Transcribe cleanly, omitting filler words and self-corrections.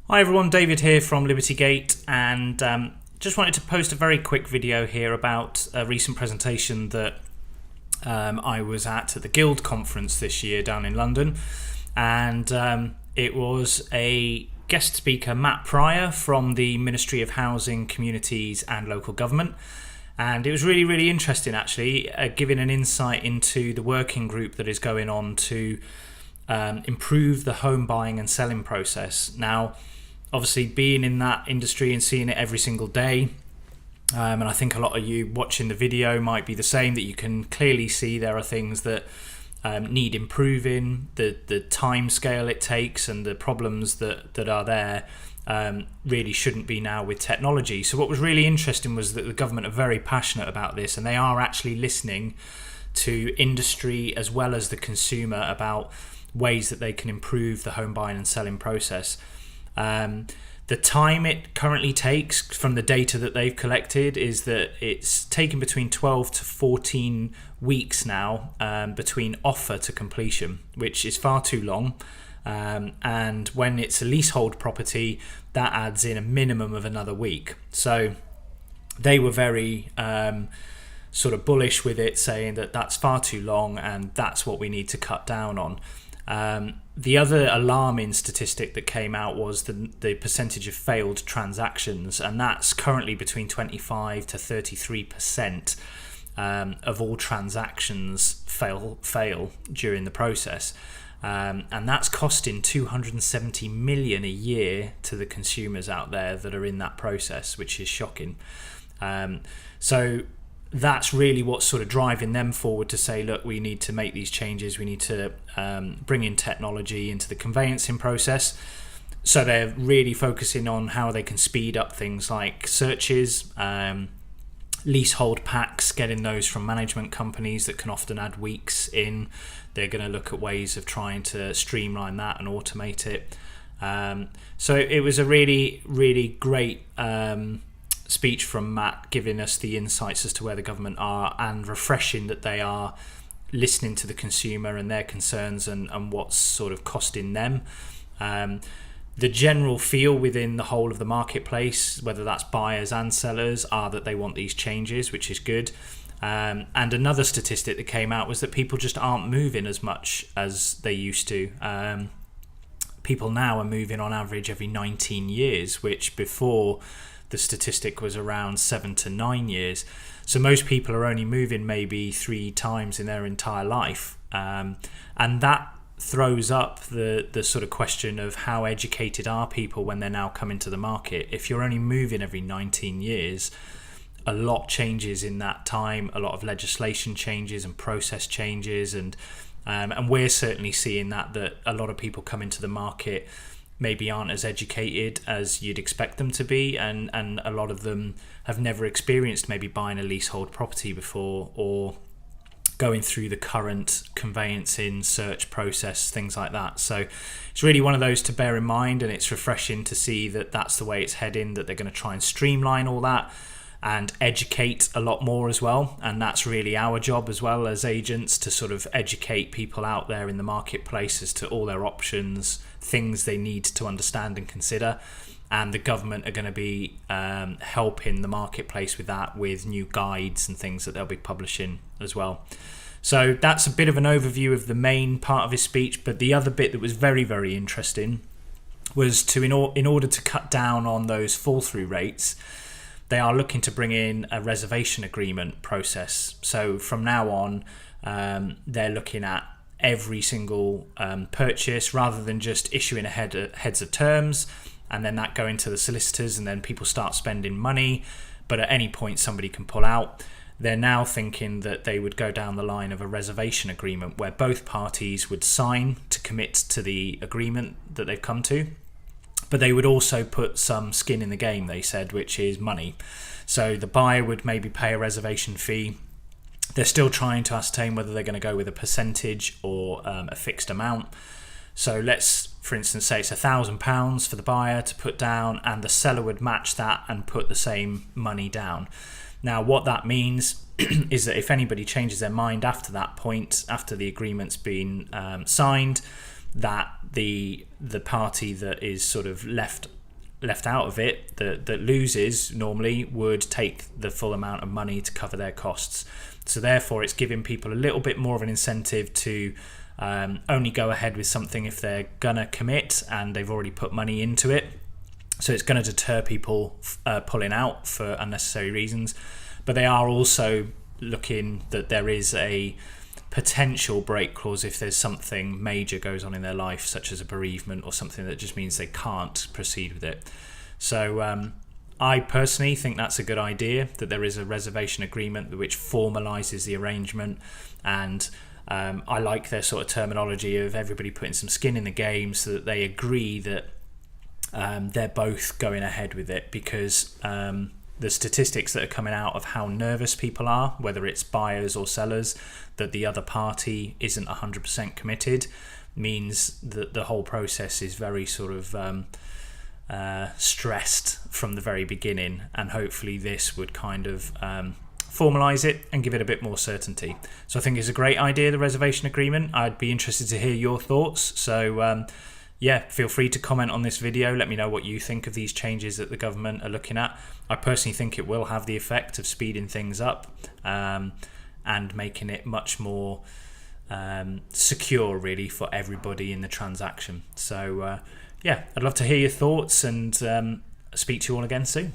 Hi everyone, David here from Libertygate, and just wanted to post a very quick video here about a recent presentation that I was at the Guild conference this year down in London, and it was a guest speaker, Matt Pryor from the Ministry of Housing, Communities and Local Government. And it was really, really interesting actually, giving an insight into the working group that is going on to improve the home buying and selling process. Now, obviously being in that industry and seeing it every single day, and I think a lot of you watching the video might be the same, that you can clearly see there are things that need improving, the time scale it takes and the problems that are there really shouldn't be now with technology. So what was really interesting was that the government are very passionate about this, and they are actually listening to industry as well as the consumer about ways that they can improve the home buying and selling process. The time it currently takes from the data that they've collected is that it's taken between 12 to 14 weeks now between offer to completion, which is far too long. And when it's a leasehold property, that adds in a minimum of another week. So they were very sort of bullish with it, saying that that's far too long and that's what we need to cut down on. The other alarming statistic that came out was the percentage of failed transactions, and that's currently between 25 to 33% of all transactions fail during the process. And that's costing 270 million a year to the consumers out there that are in that process, which is shocking. So that's really what's sort of driving them forward to say, look, we need to make these changes. We need to bring in technology into the conveyancing process. So they're really focusing on how they can speed up things like searches, leasehold packs, getting those from management companies that can often add weeks in. They're going to look at ways of trying to streamline that and automate it. So it was a really, really great speech from Matt, giving us the insights as to where the government are, and refreshing that they are listening to the consumer and their concerns and what's sort of costing them. The general feel within the whole of the marketplace, whether that's buyers and sellers, are that they want these changes, which is good. And another statistic that came out was that people just aren't moving as much as they used to. People now are moving on average every 19 years, which before the statistic was around 7 to 9 years. So most people are only moving maybe 3 times in their entire life. And that throws up the sort of question of how educated are people when they're now coming to the market. If you're only moving every 19 years, a lot changes in that time. A lot of legislation changes and process changes. And we're certainly seeing that a lot of people come into the market maybe aren't as educated as you'd expect them to be, and a lot of them have never experienced maybe buying a leasehold property before, or going through the current conveyancing search process, things like that. So it's really one of those to bear in mind, and it's refreshing to see that that's the way it's heading, that they're going to try and streamline all that and educate a lot more as well. And that's really our job as well as agents, to sort of educate people out there in the marketplace as to all their options, things they need to understand and consider. And the government are going to be helping the marketplace with that, with new guides and things that they'll be publishing as well. So that's a bit of an overview of the main part of his speech. But the other bit that was very, very interesting was to, in order to cut down on those fall-through rates, they are looking to bring in a reservation agreement process. So from now on, they're looking at every single purchase, rather than just issuing a heads of terms and then that going to the solicitors and then people start spending money, but at any point somebody can pull out. They're now thinking that they would go down the line of a reservation agreement where both parties would sign to commit to the agreement that they've come to. But they would also put some skin in the game, they said, which is money. So the buyer would maybe pay a reservation fee. They're still trying to ascertain whether they're going to go with a percentage or a fixed amount. So let's, for instance, say it's £1,000 for the buyer to put down, and the seller would match that and put the same money down. Now, what that means is that if anybody changes their mind after that point, after the agreement's been signed, that the party that is sort of left left out of it, that loses normally, would take the full amount of money to cover their costs. So therefore it's giving people a little bit more of an incentive to only go ahead with something if they're gonna commit and they've already put money into it. So it's going to deter people pulling out for unnecessary reasons. But they are also looking that there is a potential break clause if there's something major goes on in their life, such as a bereavement or something that just means they can't proceed with it. So I personally think that's a good idea, that there is a reservation agreement which formalises the arrangement. And I like their sort of terminology of everybody putting some skin in the game so that they agree that they're both going ahead with it, because the statistics that are coming out of how nervous people are, whether it's buyers or sellers, that the other party isn't 100% committed, means that the whole process is very sort of stressed from the very beginning. And hopefully this would kind of formalise it and give it a bit more certainty. So I think it's a great idea, the reservation agreement. I'd be interested to hear your thoughts. So yeah, feel free to comment on this video. Let me know what you think of these changes that the government are looking at. I personally think it will have the effect of speeding things up and making it much more secure, really, for everybody in the transaction. So yeah, I'd love to hear your thoughts, and speak to you all again soon.